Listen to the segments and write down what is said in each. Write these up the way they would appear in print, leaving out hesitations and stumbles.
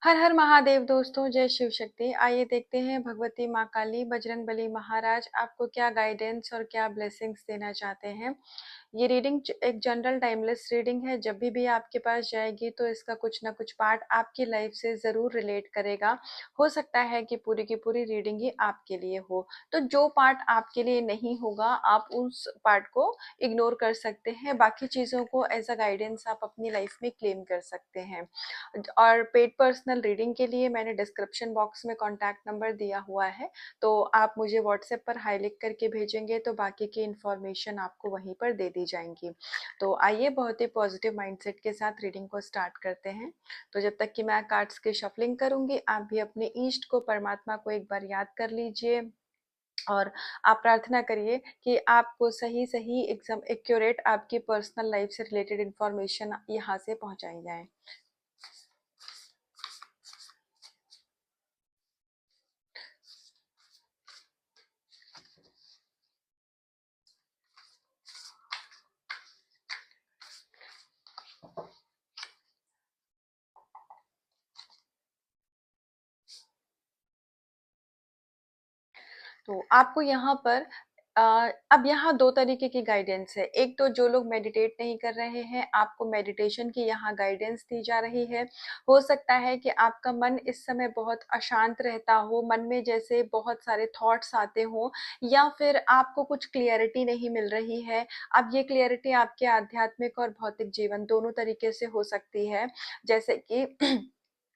हर हर महादेव दोस्तों, जय शिव शक्ति। आइए देखते हैं भगवती माँ काली बजरंगबली महाराज आपको क्या गाइडेंस और क्या ब्लेसिंग्स देना चाहते हैं। ये रीडिंग एक जनरल टाइमलेस रीडिंग है। जब भी आपके पास जाएगी तो इसका कुछ ना कुछ पार्ट आपकी लाइफ से जरूर रिलेट करेगा। हो सकता है कि पूरी की पूरी रीडिंग ही आपके लिए हो, तो जो पार्ट आपके लिए नहीं होगा आप उस पार्ट को इग्नोर कर सकते हैं। बाकी चीजों को एज अ गाइडेंस आप अपनी लाइफ में क्लेम कर सकते हैं। और पेड पर्सनल रीडिंग के लिए मैंने डिस्क्रिप्शन बॉक्स में कॉन्टैक्ट नंबर दिया हुआ है, तो आप मुझे व्हाट्सएप पर हाई लिख करके भेजेंगे तो बाकी की इन्फॉर्मेशन आपको वहीं पर दे दी जाएंगी। तो आइए बहुत ही पॉजिटिव माइंडसेट के साथ रीडिंग को स्टार्ट करते हैं। तो जब तक कि मैं कार्ड्स की शफलिंग करूंगी, आप भी अपने ईष्ट को, परमात्मा को एक बार याद कर लीजिए और आप प्रार्थना करिए कि आपको सही सही एकदम एक्यूरेट आपकी पर्सनल लाइफ से रिलेटेड इंफॉर्मेशन यहाँ से पहुंचाई जाए। तो आपको यहाँ पर अब यहाँ दो तरीके की गाइडेंस है। एक तो जो लोग मेडिटेट नहीं कर रहे हैं, आपको मेडिटेशन की यहाँ गाइडेंस दी जा रही है। हो सकता है कि आपका मन इस समय बहुत अशांत रहता हो, मन में जैसे बहुत सारे थॉट्स आते हो, या फिर आपको कुछ क्लियरिटी नहीं मिल रही है। अब ये क्लियरिटी आपके आध्यात्मिक और भौतिक जीवन दोनों तरीके से हो सकती है। जैसे कि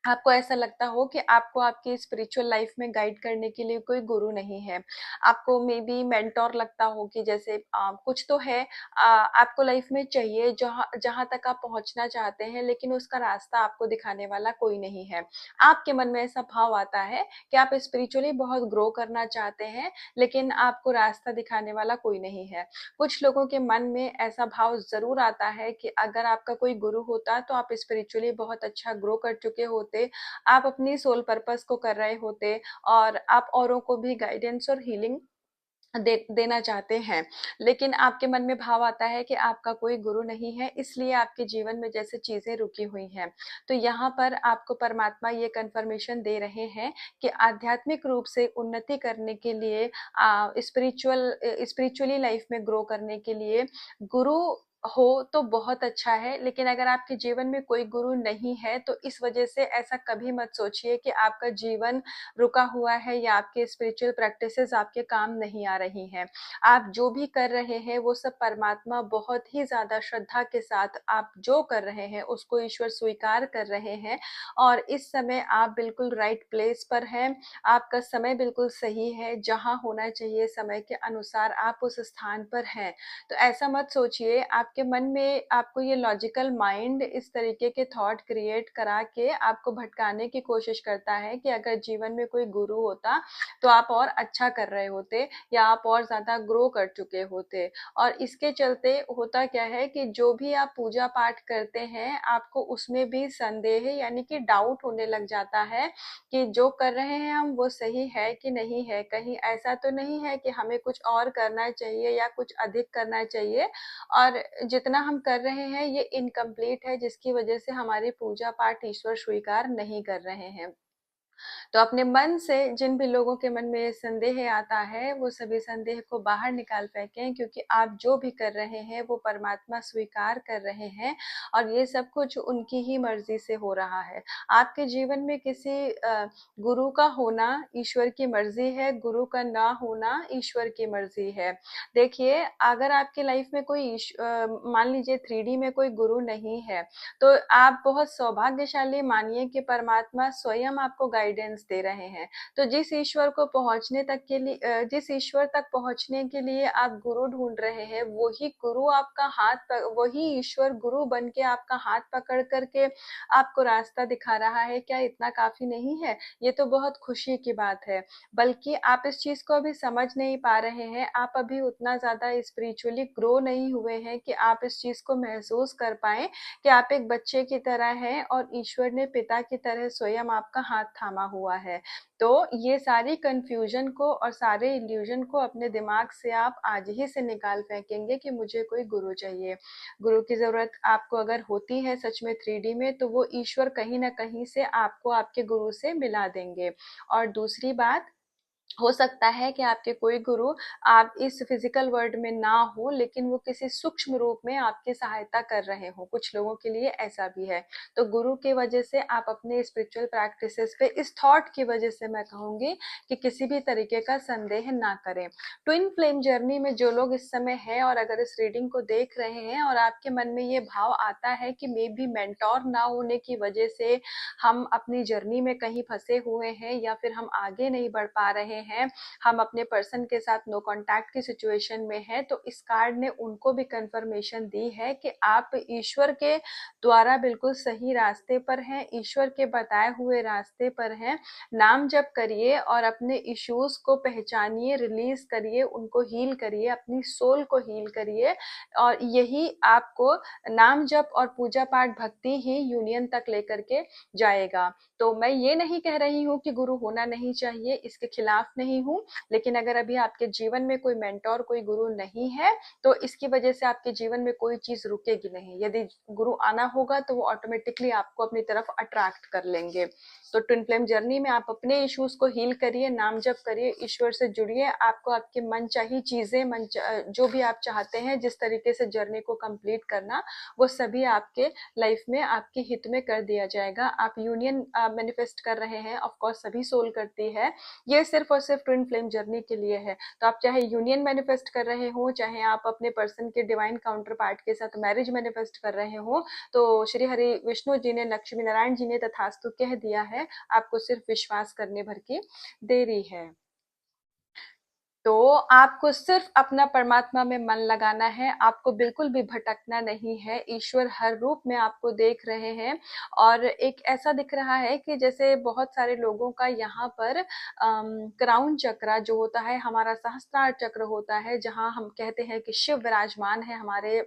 आपको ऐसा लगता हो कि आपको आपकी स्पिरिचुअल लाइफ में गाइड करने के लिए कोई गुरु नहीं है। आपको मे बी मेंटोर लगता हो कि जैसे कुछ तो है, आपको लाइफ में चाहिए जहाँ जहाँ तक आप पहुंचना चाहते हैं, लेकिन उसका रास्ता आपको दिखाने वाला कोई नहीं है। आपके मन में ऐसा भाव आता है कि आप स्पिरिचुअली बहुत ग्रो करना चाहते हैं, लेकिन आपको रास्ता दिखाने वाला कोई नहीं है। कुछ लोगों के मन में ऐसा भाव जरूर आता है कि अगर आपका कोई गुरु होता तो आप स्पिरिचुअली बहुत अच्छा ग्रो कर चुके होते, आप अपनी सोल पर्पस को कर रहे होते और आप औरों को भी गाइडेंस और हीलिंग देना चाहते हैं। लेकिन आपके मन में भाव आता है कि आपका कोई गुरु नहीं है, इसलिए आपके जीवन में जैसे चीजें रुकी हुई हैं। तो यहाँ पर आपको परमात्मा ये कंफर्मेशन दे रहे हैं कि आध्यात्मिक रूप से उन्नति करने के लिए, स्पिरिचुअली लाइफ में ग्रो करने के लिए गुरु हो तो बहुत अच्छा है। लेकिन अगर आपके जीवन में कोई गुरु नहीं है तो इस वजह से ऐसा कभी मत सोचिए कि आपका जीवन रुका हुआ है या आपके स्पिरिचुअल प्रैक्टिसेस आपके काम नहीं आ रही हैं। आप जो भी कर रहे हैं वो सब परमात्मा बहुत ही ज्यादा श्रद्धा के साथ आप जो कर रहे हैं उसको ईश्वर स्वीकार कर रहे हैं। और इस समय आप बिल्कुल राइट प्लेस पर हैं। आपका समय बिल्कुल सही है, जहां होना चाहिए समय के अनुसार आप उस स्थान पर हैं। तो ऐसा मत सोचिए, आपके मन में आपको ये लॉजिकल माइंड इस तरीके के थॉट क्रिएट करा के आपको भटकाने की कोशिश करता है कि अगर जीवन में कोई गुरु होता तो आप और अच्छा कर रहे होते या आप और ज्यादा ग्रो कर चुके होते। और इसके चलते होता क्या है कि जो भी आप पूजा पाठ करते हैं आपको उसमें भी संदेह यानी कि डाउट होने लग जाता है कि जो कर रहे हैं हम वो सही है कि नहीं है, कहीं ऐसा तो नहीं है कि हमें कुछ और करना चाहिए या कुछ अधिक करना चाहिए, और जितना हम कर रहे हैं ये इनकम्प्लीट है, जिसकी वजह से हमारी पूजा पाठ ईश्वर स्वीकार नहीं कर रहे हैं। तो अपने मन से जिन भी लोगों के मन में संदेह आता है वो सभी संदेह को बाहर निकाल फेंकें, क्योंकि आप जो भी कर रहे हैं वो परमात्मा स्वीकार कर रहे हैं और ये सब कुछ उनकी ही मर्जी से हो रहा है। आपके जीवन में किसी गुरु का होना ईश्वर की मर्जी है, गुरु का ना होना ईश्वर की मर्जी है। देखिए, अगर आपकी लाइफ में कोई मान लीजिए 3D में कोई गुरु नहीं है, तो आप बहुत सौभाग्यशाली मानिए कि परमात्मा स्वयं आपको गाइडेंस दे रहे हैं। तो जिस ईश्वर को पहुंचने तक के लिए जिस ईश्वर तक पहुंचने के लिए आप गुरु ढूंढ रहे हैं, वही गुरु आपका वही ईश्वर गुरु बन के आपका हाथ पकड़ करके आपको रास्ता दिखा रहा है। क्या इतना काफी नहीं है? ये तो बहुत खुशी की बात है। बल्कि आप इस चीज को अभी समझ नहीं पा रहे हैं, आप अभी उतना ज्यादा स्पिरिचुअली ग्रो नहीं हुए हैं कि आप इस चीज को महसूस कर पाए कि आप एक बच्चे की तरह हैं और ईश्वर ने पिता की तरह स्वयं आपका हाथ थामा हुआ हुआ है। तो ये सारी कंफ्यूजन को और सारे इल्यूजन को अपने दिमाग से आप आज ही से निकाल फेंकेंगे कि मुझे कोई गुरु चाहिए। गुरु की ज़रूरत आपको अगर होती है सच में 3D में, तो वो ईश्वर कहीं न कहीं से आपको आपके गुरु से मिला देंगे। और दूसरी बात, हो सकता है कि आपके कोई गुरु आप इस फिजिकल वर्ल्ड में ना हो, लेकिन वो किसी सूक्ष्म रूप में आपकी सहायता कर रहे हो। कुछ लोगों के लिए ऐसा भी है। तो गुरु की वजह से आप अपने स्पिरिचुअल प्रैक्टिसेस पे इस थॉट की वजह से मैं कहूंगी कि किसी भी तरीके का संदेह ना करें। ट्विन फ्लेम जर्नी में जो लोग इस समय है और अगर इस रीडिंग को देख रहे हैं और आपके मन में ये भाव आता है कि मे बी मेंटोर ना होने की वजह से हम अपनी जर्नी में कहीं फंसे हुए हैं या फिर हम आगे नहीं बढ़ पा रहे हैं, हम अपने पर्सन के साथ नो कांटेक्ट की सिचुएशन में है, तो इस कार्ड ने उनको भी कंफर्मेशन दी है कि आप ईश्वर के द्वारा बिल्कुल सही रास्ते पर हैं, ईश्वर के बताए हुए रास्ते पर हैं। नाम जप करिए और अपने इश्यूज को पहचानिए, रिलीज करिए, उनको हील करिए, अपनी सोल को हील करिए, और यही आपको नाम जप और पूजा पाठ भक्ति ही यूनियन तक लेकर के जाएगा। तो मैं ये नहीं कह रही हूँ कि गुरु होना नहीं चाहिए, इसके खिलाफ नहीं हूँ, लेकिन अगर अभी आपके जीवन में कोई मेंटोर, कोई गुरु नहीं है, तो इसकी वजह से आपके जीवन में कोई चीज रुकेगी नहीं। यदि गुरु आना होगा तो वो ऑटोमेटिकली आपको अपनी तरफ अट्रैक्ट कर लेंगे। तो ट्विन फ्लेम जर्नी में आप अपने इश्यूज को हील करिए, नाम जप करिए, ईश्वर से जुड़िए, आपको आपके मन चाहिए चीजें, जो भी आप चाहते हैं, जिस तरीके से जर्नी को कंप्लीट करना, वो सभी आपके लाइफ में आपके हित में कर दिया जाएगा। आप यूनियन मैनिफेस्ट कर रहे हैं, ऑफ कोर्स सभी सोल करती है, ये सिर्फ और सिर्फ ट्विन फ्लेम जर्नी के लिए है। तो आप चाहे यूनियन मैनिफेस्ट कर रहे हो, चाहे आप अपने पर्सन के डिवाइन काउंटर पार्ट के साथ मैरिज मैनिफेस्ट कर रहे हो, तो श्री हरि विष्णु जी ने, लक्ष्मी नारायण जी ने तथास्तु कह दिया है, आपको सिर्फ विश्वास करने भर की देरी है। तो आपको सिर्फ अपना परमात्मा में मन लगाना है, आपको बिल्कुल भी भटकना नहीं है। ईश्वर हर रूप में आपको देख रहे हैं, और एक ऐसा दिख रहा है कि जैसे बहुत सारे लोगों का यहाँ पर क्राउन चक्र जो होता है, हमारा सहस्त्रार चक्र होता है, जहाँ हम कहते हैं कि शिव विराजमान है हमारे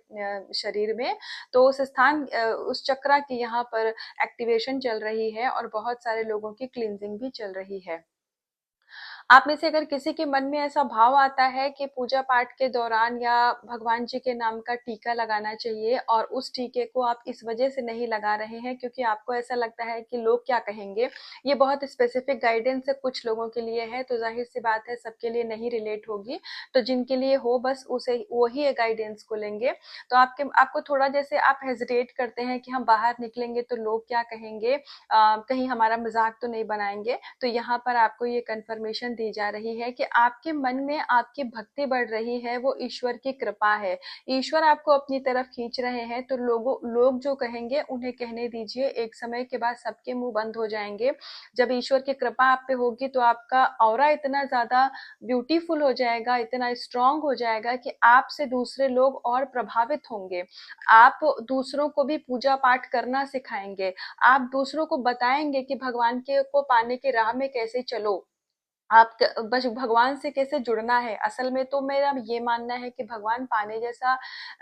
शरीर में, तो उस स्थान उस चक्र की यहाँ पर एक्टिवेशन चल रही है और बहुत सारे लोगों की क्लींजिंग भी चल रही है। आप में से अगर किसी के मन में ऐसा भाव आता है कि पूजा पाठ के दौरान या भगवान जी के नाम का टीका लगाना चाहिए, और उस टीके को आप इस वजह से नहीं लगा रहे हैं क्योंकि आपको ऐसा लगता है कि लोग क्या कहेंगे, ये बहुत स्पेसिफिक गाइडेंस है, कुछ लोगों के लिए है, तो जाहिर सी बात है सबके लिए नहीं रिलेट होगी। तो जिनके लिए हो बस उसे वही गाइडेंस को लेंगे। तो आपको थोड़ा जैसे आप हेजिटेट करते हैं कि हम बाहर निकलेंगे तो लोग क्या कहेंगे, कहीं हमारा मजाक तो नहीं बनाएंगे। तो यहाँ पर आपको ये कंफर्मेशन दी जा रही है कि आपके मन में आपकी भक्ति बढ़ रही है, वो ईश्वर की कृपा है। ईश्वर आपको अपनी तरफ खींच रहे हैं, तो लोग जो कहेंगे उन्हें कहने दीजिए, एक समय के बाद सबके मुंह बंद हो जाएंगे। जब ईश्वर की कृपा आप पे होगी तो आपका ऑरा इतना ज्यादा ब्यूटीफुल हो जाएगा, इतना स्ट्रांग हो जाएगा कि आपसे दूसरे लोग और प्रभावित होंगे। आप दूसरों को भी पूजा पाठ करना सिखाएंगे, आप दूसरों को बताएंगे कि भगवान के को पाने की राह में कैसे चलो, आप बस भगवान से कैसे जुड़ना है। असल में तो मेरा ये मानना है कि भगवान पाने जैसा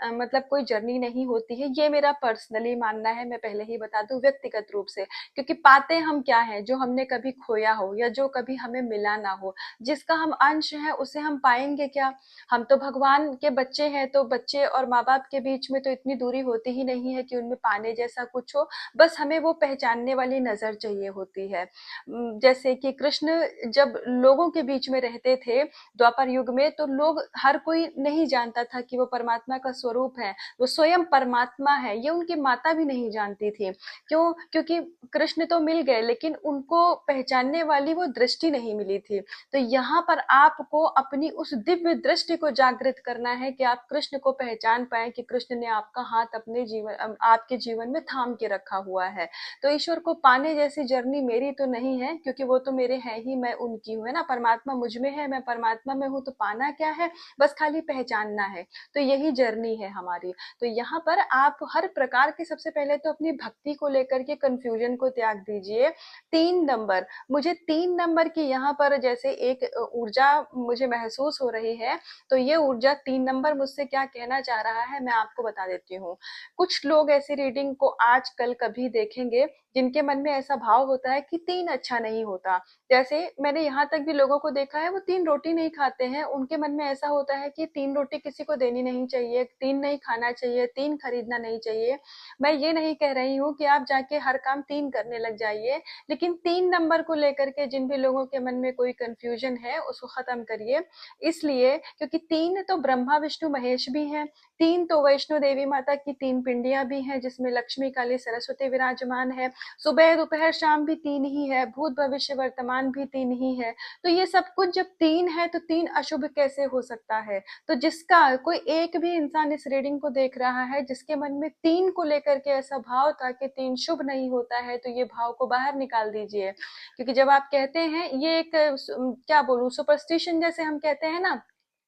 मतलब कोई जर्नी नहीं होती है, ये मेरा पर्सनली मानना है, मैं पहले ही बता दूं व्यक्तिगत रूप से। क्योंकि पाते हम क्या है, जो हमने कभी खोया हो या जो कभी हमें मिला ना हो, जिसका हम अंश है उसे हम पाएंगे क्या। हम तो भगवान के बच्चे हैं, तो बच्चे और माँ बाप के बीच में तो इतनी दूरी होती ही नहीं है कि उनमें पाने जैसा कुछ हो, बस हमें वो पहचानने वाली नजर चाहिए होती है। जैसे कि कृष्ण जब लोगों के बीच में रहते थे द्वापर युग में, तो लोग हर कोई नहीं जानता था कि वो परमात्मा का स्वरूप है, वो स्वयं परमात्मा है, ये उनकी माता भी नहीं जानती थी। क्यों? क्योंकि कृष्ण तो मिल गए, लेकिन उनको पहचानने वाली वो दृष्टि नहीं मिली थी। तो यहाँ पर आपको अपनी उस दिव्य दृष्टि को जागृत करना है कि आप कृष्ण को पहचान पाए कि कृष्ण ने आपका हाथ अपने जीवन आपके जीवन में थाम के रखा हुआ है। तो ईश्वर को पाने जैसी जर्नी मेरी तो नहीं है, क्योंकि वो तो मेरे हैं ही, मैं उनकी हूँ। है ना, परमात्मा मुझ में है, मैं परमात्मा में हूँ, तो पाना क्या है, बस खाली पहचानना है। तो यही जर्नी है हमारी। तो यहाँ पर आप हर प्रकार के, सबसे पहले तो अपनी भक्ति को लेकर के कंफ्यूजन को त्याग दीजिए। 3 नंबर, मुझे 3 नंबर की यहाँ पर जैसे एक ऊर्जा मुझे महसूस हो रही है, तो ये ऊर्जा 3 नंबर मुझसे क्या कहना चाह रहा है मैं आपको बता देती हूँ। कुछ लोग ऐसी रीडिंग को आजकल कभी देखेंगे जिनके मन में ऐसा भाव होता है कि 3 अच्छा नहीं होता। जैसे मैंने यहाँ तक भी लोगों को देखा है, वो 3 रोटी नहीं खाते हैं, उनके मन में ऐसा होता है कि 3 रोटी किसी को देनी नहीं चाहिए, 3 नहीं खाना चाहिए, 3 खरीदना नहीं चाहिए। मैं ये नहीं कह रही हूँ कि आप जाके हर काम 3 करने लग जाइए, लेकिन 3 नंबर को लेकर के जिन भी लोगों के मन में कोई कंफ्यूजन है उसको खत्म करिए। इसलिए क्योंकि 3 तो ब्रह्मा विष्णु महेश भी हैं, 3 तो वैष्णो देवी माता की 3 पिंडियां भी हैं, जिसमें लक्ष्मी काली सरस्वती विराजमान है। सुबह दोपहर शाम भी 3 ही है, भूत भविष्य वर्तमान भी 3 ही है। तो ये सब कुछ जब 3 है तो 3 अशुभ कैसे हो सकता है? तो जिसका कोई एक भी इंसान इस रीडिंग को देख रहा है जिसके मन में 3 को लेकर के ऐसा भाव था कि 3 शुभ नहीं होता है, तो ये भाव को बाहर निकाल दीजिए। क्योंकि जब आप कहते हैं ये एक क्या बोलूं, सुपरस्टिशन जैसे हम कहते हैं ना,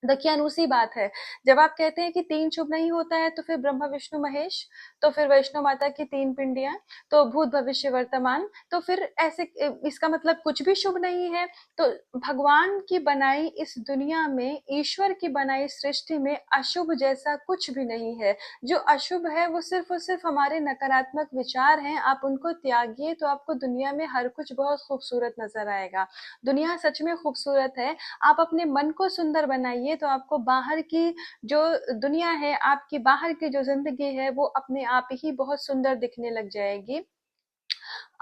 देखिए अनुसी बात है। जब आप कहते हैं कि 3 शुभ नहीं होता है, तो फिर ब्रह्मा विष्णु महेश, तो फिर वैष्णो माता की 3 पिंडियां, तो भूत भविष्य वर्तमान, तो फिर ऐसे इसका मतलब कुछ भी शुभ नहीं है। तो भगवान की बनाई इस दुनिया में, ईश्वर की बनाई सृष्टि में अशुभ जैसा कुछ भी नहीं है। जो अशुभ है वो सिर्फ और सिर्फ हमारे नकारात्मक विचार हैं। आप उनको त्यागिए तो आपको दुनिया में हर कुछ बहुत खूबसूरत नजर आएगा। दुनिया सच में खूबसूरत है। आप अपने मन को सुंदर बनाइए तो आपको बाहर की जो दुनिया है, आपकी बाहर की जो जिंदगी है, वो अपने आप ही बहुत सुंदर दिखने लग जाएगी।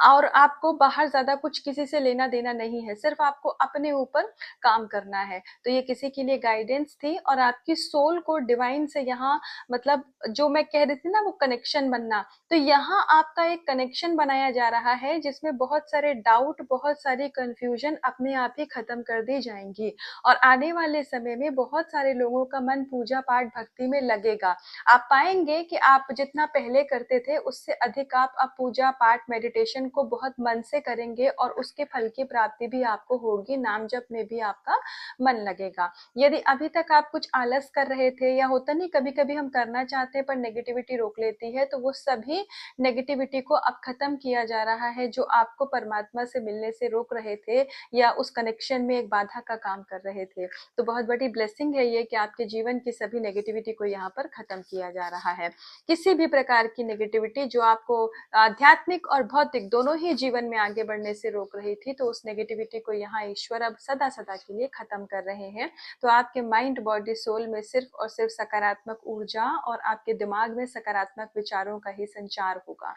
और आपको बाहर ज्यादा कुछ किसी से लेना देना नहीं है, सिर्फ आपको अपने ऊपर काम करना है। तो ये किसी के लिए गाइडेंस थी, और आपकी सोल को डिवाइन से यहाँ, मतलब जो मैं कह रही थी ना, वो कनेक्शन बनना, तो यहाँ आपका एक कनेक्शन बनाया जा रहा है जिसमें बहुत सारे डाउट, बहुत सारी कंफ्यूजन अपने आप ही खत्म कर दी जाएंगी। और आने वाले समय में बहुत सारे लोगों का मन पूजा पाठ भक्ति में लगेगा। आप पाएंगे कि आप जितना पहले करते थे उससे अधिक आप अब पूजा पाठ मेडिटेशन को बहुत मन से करेंगे, और उसके फल की प्राप्ति भी आपको होगी। नाम जप में भी आपका मन लगेगा। यदि अभी तक आप कुछ आलस कर रहे थे, या होता नहीं कभी कभी हम करना चाहते हैं पर नेगेटिविटी रोक लेती है, तो वो सभी नेगेटिविटी को अब खत्म किया जा रहा है जो आपको परमात्मा से मिलने से रोक रहे थे, या उस कनेक्शन में एक बाधा का काम कर रहे थे। तो बहुत बड़ी ब्लेसिंग है ये कि आपके जीवन की सभी नेगेटिविटी को यहाँ पर खत्म किया जा रहा है। किसी भी प्रकार की नेगेटिविटी जो आपको आध्यात्मिक और भौतिक दोनों ही जीवन में आगे बढ़ने से रोक रही थी, तो उस नेगेटिविटी को यहाँ ईश्वर अब सदा सदा के लिए खत्म कर रहे हैं। तो आपके माइंड बॉडी सोल में सिर्फ और सिर्फ सकारात्मक ऊर्जा, और आपके दिमाग में सकारात्मक विचारों का ही संचार होगा।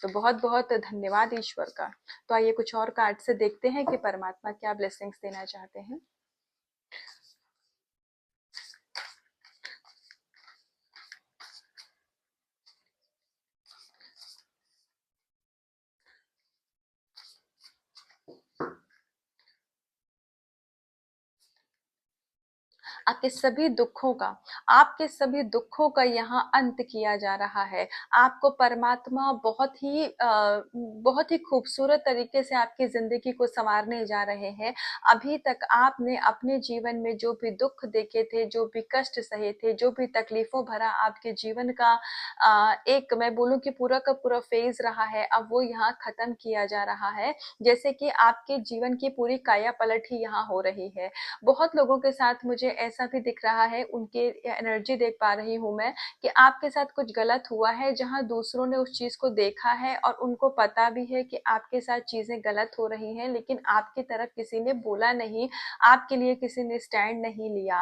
तो बहुत बहुत धन्यवाद ईश्वर का। तो आइए कुछ और कार्ड से देखते हैं कि परमात्मा क्या ब्लेसिंग्स देना चाहते हैं। आपके सभी दुखों का यहाँ अंत किया जा रहा है। आपको परमात्मा बहुत ही खूबसूरत तरीके से आपकी जिंदगी को संवारने जा रहे हैं। अभी तक आपने अपने जीवन में जो भी दुख देखे थे, जो भी कष्ट सहे थे, जो भी तकलीफों भरा आपके जीवन का एक, मैं बोलूं कि पूरा का पूरा फेज रहा है, अब वो यहाँ खत्म किया जा रहा है। जैसे कि आपके जीवन की पूरी काया पलट ही यहाँ हो रही है। बहुत लोगों के साथ मुझे ऐसा भी दिख रहा है, उनके एनर्जी देख पा रही हूँ मैं, कि आपके साथ कुछ गलत हुआ है, जहां दूसरों ने उस चीज को देखा है और उनको पता भी है कि आपके साथ चीजें गलत हो रही हैं, लेकिन आपकी तरफ किसी ने बोला नहीं, आपके लिए किसी ने स्टैंड नहीं लिया।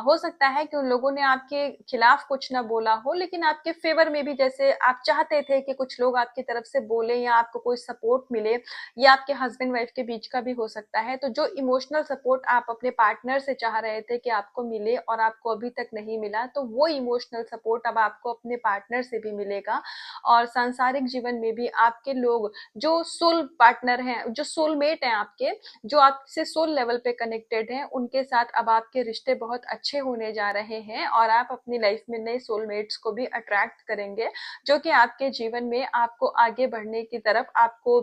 हो सकता है कि उन लोगों ने आपके खिलाफ कुछ ना बोला हो, लेकिन आपके फेवर में भी, जैसे आप चाहते थे कि कुछ लोग आपकी तरफ से बोले या आपको कोई सपोर्ट मिले, या आपके हस्बैंड वाइफ के बीच का भी हो सकता है। तो जो इमोशनल सपोर्ट आप अपने पार्टनर से चाह रहे थे कि आपको मिले और आपको अभी तक नहीं मिला, तो वो इमोशनल सपोर्ट अब आपको अपने पार्टनर से भी मिलेगा। और सांसारिक जीवन में भी आपके लोग जो सोल पार्टनर हैं, जो सोलमेट हैं आपके, जो आपसे सोल लेवल पे कनेक्टेड हैं, उनके साथ अब आपके रिश्ते बहुत अच्छे होने जा रहे हैं, और आप अपनी लाइफ में नए सोलमेट्स को भी अट्रैक्ट करेंगे, जो कि आपके जीवन में आपको आगे बढ़ने की तरफ, आपको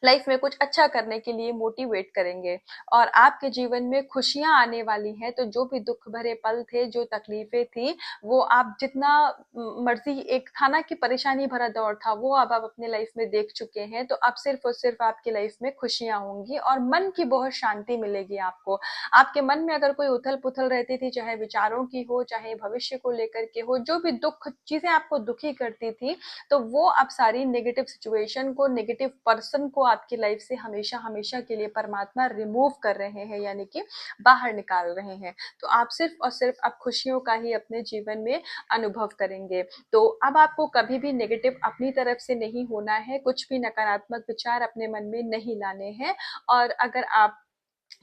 लाइफ में कुछ अच्छा करने के लिए मोटिवेट करेंगे। और आपके जीवन में खुशियाँ आने वाली हैं, तो जो भी दुःख भरे पल थे, जो तकलीफ़ें थी, वो आप जितना मर्ज़ी, एक था ना कि परेशानी भरा दौर था, वो अब आप अपने लाइफ में देख चुके हैं, तो अब सिर्फ़ और सिर्फ़ आपकी लाइफ में खुशियाँ होंगी और मन की बहुत शांति मिलेगी आपको। आपके मन में अगर कोई उथल-पुथल रहती थी, चाहे विचारों की हो, चाहे भविष्य को लेकर के हो, जो भी दुःख चीज़ें आपको दुखी करती थी, तो वो आप सारी नेगेटिव सिचुएशन को, नेगेटिव पर्सन को आपकी लाइफ से हमेशा हमेशा के लिए परमात्मा रिमूव कर रहे हैं, यानी कि बाहर निकाल रहे हैं। तो आप सिर्फ और सिर्फ आप खुशियों का ही अपने जीवन में अनुभव करेंगे। तो अब आपको कभी भी नेगेटिव अपनी तरफ से नहीं होना है, कुछ भी नकारात्मक विचार अपने मन में नहीं लाने हैं। और अगर आप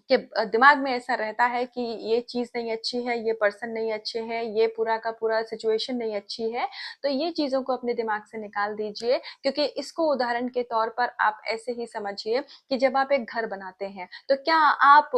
कि दिमाग में ऐसा रहता है कि ये चीज़ नहीं अच्छी है, ये पर्सन नहीं अच्छे हैं, ये पूरा का पूरा सिचुएशन नहीं अच्छी है, तो ये चीज़ों को अपने दिमाग से निकाल दीजिए। क्योंकि इसको उदाहरण के तौर पर आप ऐसे ही समझिए कि जब आप एक घर बनाते हैं, तो क्या आप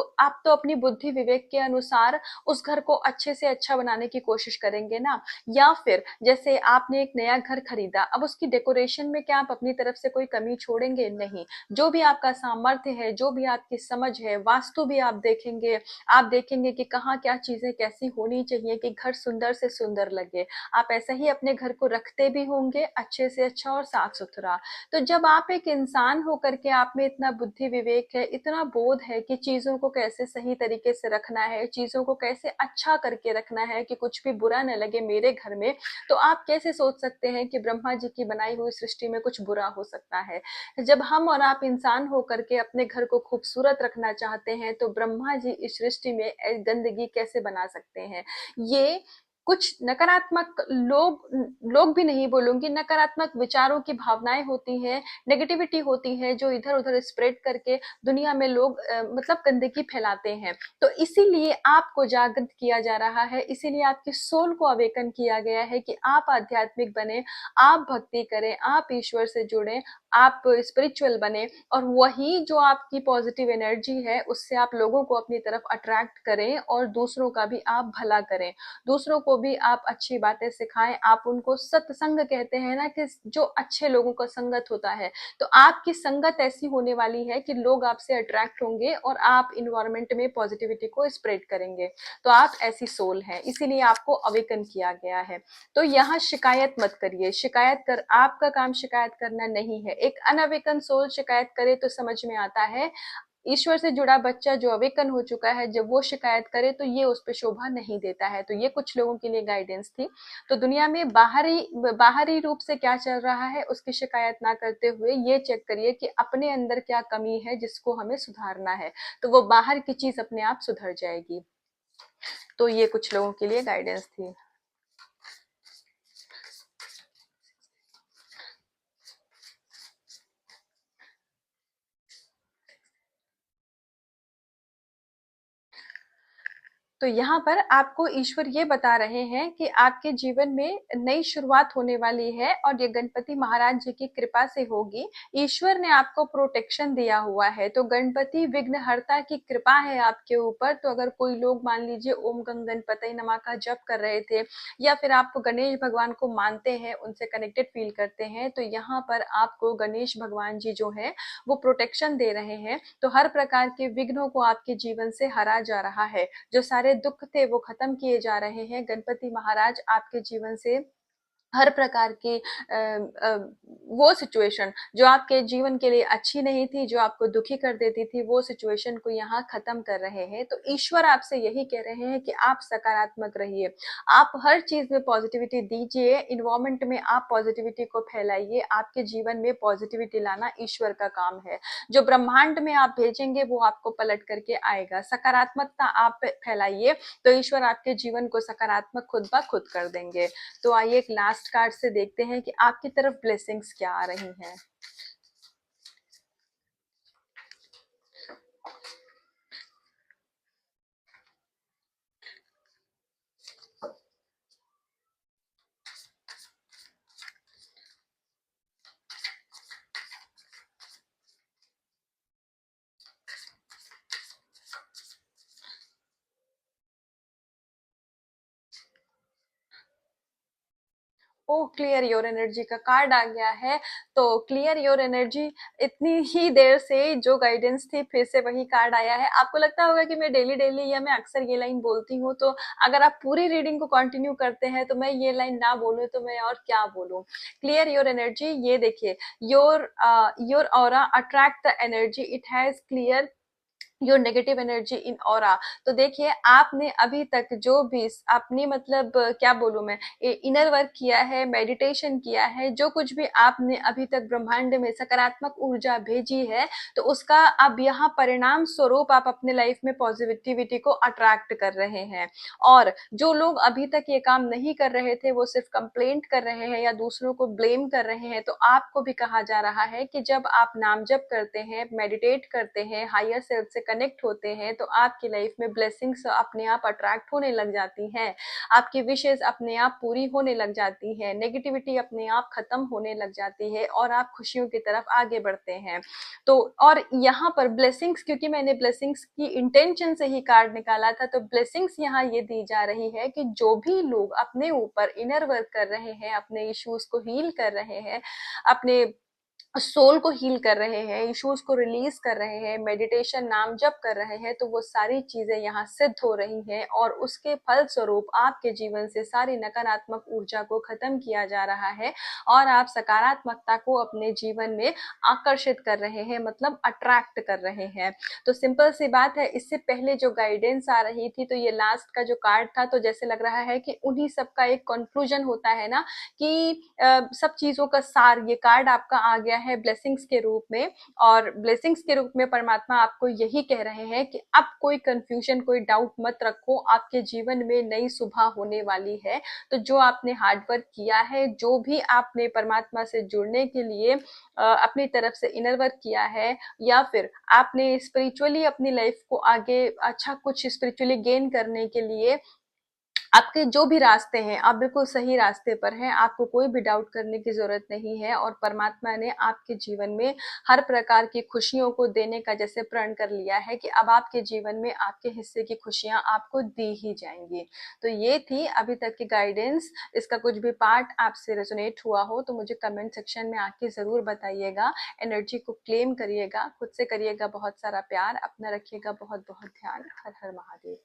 तो अपनी बुद्धि विवेक के अनुसार उस घर को अच्छे से अच्छा बनाने की कोशिश करेंगे ना? या फिर जैसे आपने एक नया घर खरीदा, अब उसकी डेकोरेशन में क्या आप अपनी तरफ से कोई कमी छोड़ेंगे? नहीं। जो भी आपका सामर्थ्य है, जो भी आपकी समझ है, वास्तु भी आप देखेंगे कि कहाँ क्या चीज़ें कैसी होनी चाहिए कि घर सुंदर से सुंदर लगे। आप ऐसा ही अपने घर को रखते भी होंगे अच्छे से अच्छा और साफ-सुथरा। तो जब आप एक इंसान होकर के आप में इतना बुद्धि विवेक है, इतना बोध है कि चीज़ों को कैसे सही तरीके से रखना है, चीज़ों को कैसे अच्छा करके रखना है कि कुछ भी बुरा न लगे मेरे घर में, तो आप कैसे सोच सकते हैं कि ब्रह्मा जी की बनाई हुई सृष्टि में कुछ बुरा हो सकता है? जब हम और आप इंसान होकर के अपने घर को खूबसूरत रखना चाहते हैं, तो ब्रह्मा जी इस सृष्टि में गंदगी कैसे बना सकते हैं? ये कुछ नकारात्मक लोग भी नहीं बोलूँगी, नकारात्मक विचारों की भावनाएँ होती हैं, नेगेटिविटी होती है, जो इधर-उधर स्प्रेड करके दुनिया में लोग मतलब गंदगी फैलाते हैं। तो इसीलिए आपको जागृत किया जा रहा है, इसीलिए आपकी सोल को अवेकन किया गया है कि आप आध्यात्मिक बने, आप भक्ति करें, आप ईश्वर से जुड़ें, आप स्पिरिचुअल बने और वही जो आपकी पॉजिटिव एनर्जी है उससे आप लोगों को अपनी तरफ अट्रैक्ट करें और दूसरों का भी आप भला करें, दूसरों को भी आप अच्छी बातें सिखाएं, आप उनको सत्संग कहते हैं ना कि जो अच्छे लोगों का संगत होता है, तो आपकी संगत ऐसी होने वाली है कि लोग आपसे अट्रैक्ट होंगे और आप इन्वायरमेंट में पॉजिटिविटी को स्प्रेड करेंगे। तो आप ऐसी सोल हैं, इसीलिए आपको अवेकन किया गया है। तो यहाँ शिकायत मत करिए, शिकायत कर आपका काम शिकायत करना नहीं है। एक अनअवेकन सोल शिकायत करे तो समझ में आता है, ईश्वर से जुड़ा बच्चा जो अवेकन हो चुका है, जब वो शिकायत करे तो ये उस पे शोभा नहीं देता है। तो ये कुछ लोगों के लिए गाइडेंस थी। तो दुनिया में बाहरी रूप से क्या चल रहा है उसकी शिकायत ना करते हुए ये चेक करिए कि अपने अंदर क्या कमी है जिसको हमें सुधारना है, तो वो बाहर की चीज अपने आप सुधर जाएगी। तो ये कुछ लोगों के लिए गाइडेंस थी। तो यहाँ पर आपको ईश्वर ये बता रहे हैं कि आपके जीवन में नई शुरुआत होने वाली है और ये गणपति महाराज जी की कृपा से होगी। ईश्वर ने आपको प्रोटेक्शन दिया हुआ है, तो गणपति विघ्नहर्ता की कृपा है आपके ऊपर। तो अगर कोई लोग मान लीजिए ओम गंग गणपति नमः का जप कर रहे थे या फिर आप गणेश भगवान को मानते हैं, उनसे कनेक्टेड फील करते हैं, तो यहाँ पर आपको गणेश भगवान जी जो है वो प्रोटेक्शन दे रहे हैं। तो हर प्रकार के विघ्नों को आपके जीवन से हरा जा रहा है, जो सारे दुख थे वो खत्म किए जा रहे हैं। गणपति महाराज आपके जीवन से हर प्रकार की वो सिचुएशन जो आपके जीवन के लिए अच्छी नहीं थी, जो आपको दुखी कर देती थी, वो सिचुएशन को यहाँ खत्म कर रहे हैं। तो ईश्वर आपसे यही कह रहे हैं कि आप सकारात्मक रहिए, आप हर चीज में पॉजिटिविटी दीजिए, इन्वायरमेंट में आप पॉजिटिविटी को फैलाइए। आपके जीवन में पॉजिटिविटी लाना ईश्वर का काम है। जो ब्रह्मांड में आप भेजेंगे वो आपको पलट करके आएगा। सकारात्मकता आप फैलाइए तो ईश्वर आपके जीवन को सकारात्मक खुद ब खुद कर देंगे। तो आइए एक लास्ट कार्ड से देखते हैं कि आपकी तरफ ब्लेसिंग्स क्या आ रही हैं। ओह! क्लियर योर एनर्जी का कार्ड आ गया है। तो क्लियर योर एनर्जी, इतनी ही देर से जो गाइडेंस थी फिर से वही कार्ड आया है। आपको लगता होगा कि मैं डेली-डेली या मैं अक्सर ये लाइन बोलती हूँ, तो अगर आप पूरी रीडिंग को कंटिन्यू करते हैं तो मैं ये लाइन ना बोलूँ तो मैं और क्या बोलूँ? क्लियर योर एनर्जी, ये देखिए, your aura attract the energy it has clear your negative energy in aura. तो देखिए, आपने अभी तक जो भी अपनी मतलब क्या बोलूं मैं, इनर वर्क किया है, मेडिटेशन किया है, जो कुछ भी आपने अभी तक ब्रह्मांड में सकारात्मक ऊर्जा भेजी है, तो उसका अब यहाँ परिणाम स्वरूप आप अपने लाइफ में पॉजिटिविटी को अट्रैक्ट कर रहे हैं। और जो लोग अभी तक ये काम नहीं कर रहे थे, वो सिर्फ कंप्लेंट कर रहे हैं या दूसरों को ब्लेम कर रहे हैं, तो आपको भी कहा जा रहा है कि जब आप नाम जप करते हैं, मेडिटेट करते हैं, हायर सेल्फ से कनेक्ट होते हैं, तो आपकी लाइफ में ब्लेसिंग्स अपने आप अट्रैक्ट होने लग जाती हैं, आपकी विशेष अपने आप पूरी होने लग जाती है, नेगेटिविटी अपने आप खत्म होने लग जाती है और आप खुशियों की तरफ आगे बढ़ते हैं। तो और यहाँ पर ब्लेसिंग्स, क्योंकि मैंने ब्लेसिंग्स की इंटेंशन से ही कार्ड निकाला था, तो ब्लेसिंग्स यहाँ ये दी जा रही है कि जो भी लोग अपने ऊपर इनर वर्क कर रहे हैं, अपने इश्यूज को हील कर रहे हैं, अपने सोल को हील कर रहे हैं, इश्यूज को रिलीज कर रहे हैं, मेडिटेशन नाम जप कर रहे हैं, तो वो सारी चीजें यहाँ सिद्ध हो रही हैं और उसके फल स्वरूप आपके जीवन से सारी नकारात्मक ऊर्जा को खत्म किया जा रहा है और आप सकारात्मकता को अपने जीवन में आकर्षित कर रहे हैं, मतलब अट्रैक्ट कर रहे हैं। तो सिंपल सी बात है। इससे पहले जो गाइडेंस आ रही थी, तो ये लास्ट का जो कार्ड था, तो जैसे लग रहा है कि उन्हीं सबका एक कंक्लूजन होता है ना, कि सब चीजों का सार ये कार्ड आपका आ गया है ब्लेसिंग्स के रूप में। और ब्लेसिंग्स के रूप में परमात्मा आपको यही कह रहे हैं कि अब कोई कंफ्यूजन, कोई डाउट मत रखो, आपके जीवन में नई सुबह होने वाली है। तो जो आपने हार्ड वर्क किया है, जो भी आपने परमात्मा से जुड़ने के लिए अपनी तरफ से इनर वर्क किया है, या फिर आपने स्पिरिचुअली अपनी लाइफ को आगे अच्छा कुछ स्पिरिचुअली गेन करने के लिए, आपके जो भी रास्ते हैं, आप बिल्कुल सही रास्ते पर हैं, आपको कोई भी डाउट करने की जरूरत नहीं है। और परमात्मा ने आपके जीवन में हर प्रकार की खुशियों को देने का जैसे प्रण कर लिया है कि अब आपके जीवन में आपके हिस्से की खुशियां आपको दी ही जाएंगी। तो ये थी अभी तक की गाइडेंस। इसका कुछ भी पार्ट आपसे रेजोनेट हुआ हो तो मुझे कमेंट सेक्शन में आके जरूर बताइएगा। एनर्जी को क्लेम करिएगा, खुद से करिएगा बहुत सारा प्यार, अपना रखिएगा बहुत बहुत ध्यान। हर हर महादेव।